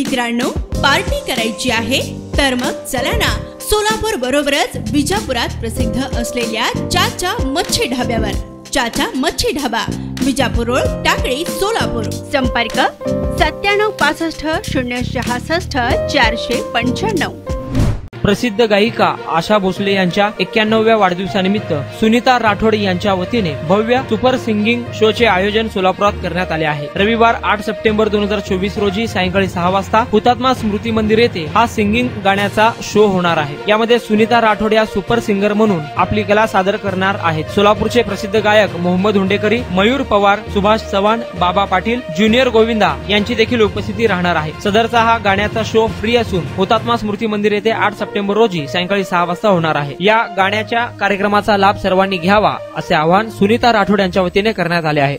मित्रांनो, पार्टी करायची आहे तर मग चला ना, सोलापूर बरोबरच विजापुरात प्रसिद्ध असलेल्या चाचा मच्छी ढाब्यावर। चाचा मच्छी ढाबा, विजापूर रोड, टाकळी, सोलापूर। संपर्क 9765 प्रसिद्ध गायिका आशा भोसले यांच्या 91व्या वाढदिवसानिमित्त सुनीता राठोड यांच्या वतीने भव्य सुपर सिंगिंग शो चे आयोजन सोलापुरात करण्यात आले आहे। रविवार 8 सप्टेंबर 2024 रोजी सायंकाळी 6 वाजता हुतात्मा स्मृती मंदिर येथे हा सिंगिंग गाण्याचा शो होणार आहे। यामध्ये सुनीता राठोड या सुपर सिंगर म्हणून आपली कला सादर करणार आहेत। सोलापूरचे प्रसिद्ध गायक मोहम्मद हुंडेकरी, मयूर पवार, सुभाष चव्हाण, बाबा पाटील, ज्युनियर गोविंदा यांची देखील उपस्थिती राहणार आहे। सदरचा हा गाण्याचा शो फ्री असून हुतात्मा स्मृती मंदिर येथे 8 सप्टेंबर रोजी सायंकाळी 6 वाजता होणार आहे। या गाण्याच्या कार्यक्रमाचा लाभ सर्वांनी घ्यावा असे आवाहन सुनीता राठोड यांच्या वतीने करण्यात आले आहे।